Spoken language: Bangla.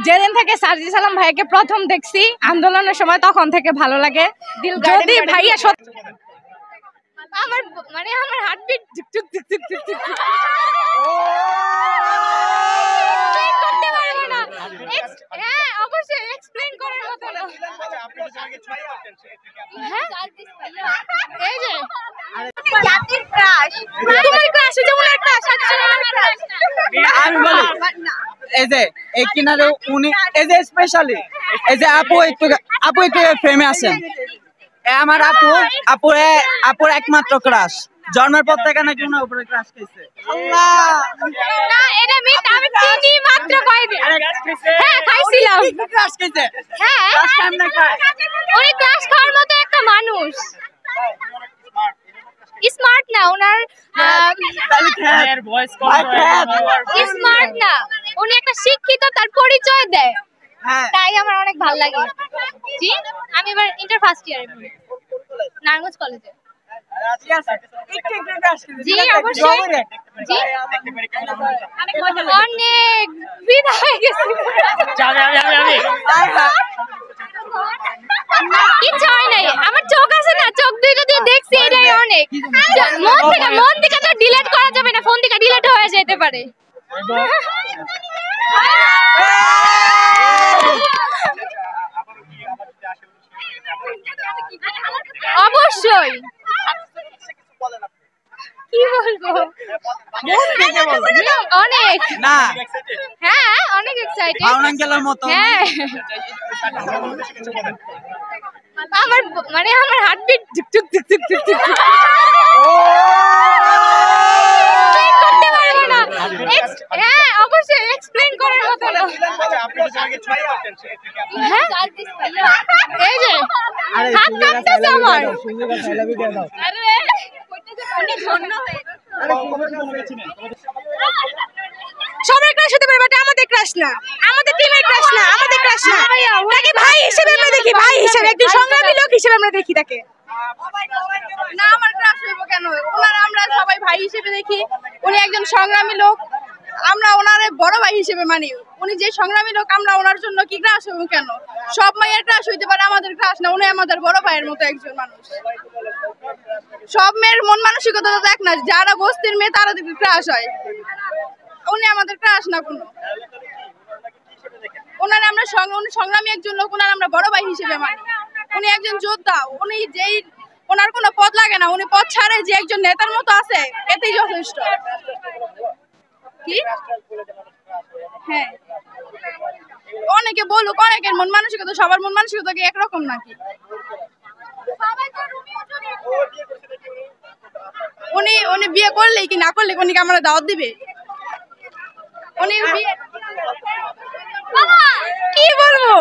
যেদিন থেকে সার্জিস আলম ভাইকে প্রথম দেখছি আন্দোলনের সময় তখন থেকে ভালো লাগে। যদি ভাইয়া আমার মানে আমার হার্টবিট করতে পারবো না। হ্যাঁ অবশ্যই এক্সপ্লেইন করার মতো না। এই যে জাতির ক্রাশ, তোমার ক্রাশ যেমন একটা আমি বলি এই যে এই কিনারে উনি এই যে স্পেশালি এই যে আপু একটু ফ্রেমে আছেন, আমার আপুর একমাত্র ক্রাশ, জন্মের পর থেকে নাকি ওনার উপরে ক্রাশ খাইছে। আল্লাহ না এটা মিথ, আমি চিনি মাত্র কয়েকদিন। হ্যাঁ খাইছিলাম। ক্রাশ খাইছে? হ্যাঁ ক্রাশ খান না খায়? উনি ক্রাশ খাওয়ার মতো একটা মানুষ। স্মার্ট না ওনার, স্মার্ট না উনি একটা শিক্ষিত, তার পরিচয় দেয়, তাই আমার অনেক ভালো লাগে। জি আমি এবার ইন্টার ফার্স্ট ইয়ারে পড়ি নারায়ণগঞ্জ কলেজে। জি অবশ্যই, জি অনেক বিদায় হয়ে গেছে। কিচ্ছু হয় নাই, আমার চোখ আছে না, চোখ দুইটা দিয়ে দেখছি, এটাই অনেক। মন থেকে তো ডিলিট করা যাবে না, ফোন থেকে ডিলিট হয়ে যেতে পারে। অবশ্যই কি বলবো, অনেক না হ্যাঁ অনেক এক্সাইটেড। আউনাঙ্গেলের মতো। হ্যাঁ আমার মানে আমার হার্টবিট করতে পারবো না। হ্যাঁ অবশ্যই এক্সপ্লেইন করার মতো না। হ্যাঁ এই যে হাত কাঁপতেছে আমার। সবার ক্রাশ হতে পারে, বাট আমাদের ক্রাশ না, আমাদের টিমের ক্রাশ না, আমাদের ক্রাশ না। তাকে ভাই হিসেবে আমরা দেখি, ভাই হিসেবে একজন সংগ্রামী লোক হিসেবে আমরা দেখি তাকে। না আমার ক্রাশ হইব কেন, ওনারা আমরা সবাই ভাই হিসেবে দেখি। উনি একজন সংগ্রামী লোক, আমরা ওনারে বড় ভাই হিসেবে মানি। উনি যে সংগ্রামী লোক, আমরা ওনার জন্য কি ক্রাশ হইব কেন? সব মায়ের ক্রাশ হইতে পারে, আমাদের ক্রাশ না। উনি আমাদের বড় ভাইয়ের মতো একজন মানুষ। সব মেয়ের মন মানসিকতা তো এক না, যারা বস্তির মেয়ে তারা ক্রাশ হয়, উনি আমাদের ক্রাশ না কোনো। ওনার আমরা সংগ্রামী একজন লোক, ওনার আমরা বড় ভাই হিসেবে মানি। উনি একজন যোদ্ধা, উনি যেই ওনার কোনো পদ লাগে না, উনি পদ ছাড়ে যে একজন নেতার মতো আছে, এতেই যথেষ্ট। কি হ্যাঁ অনেকে বলুক, অনেকের মন মানসিকতা, সবার মন মানসিকতা কি একরকম নাকি? উনি বিয়ে করলে কি না করলে উনি কি আমরা দাওয়াত দিবে? উনি কি বলবো।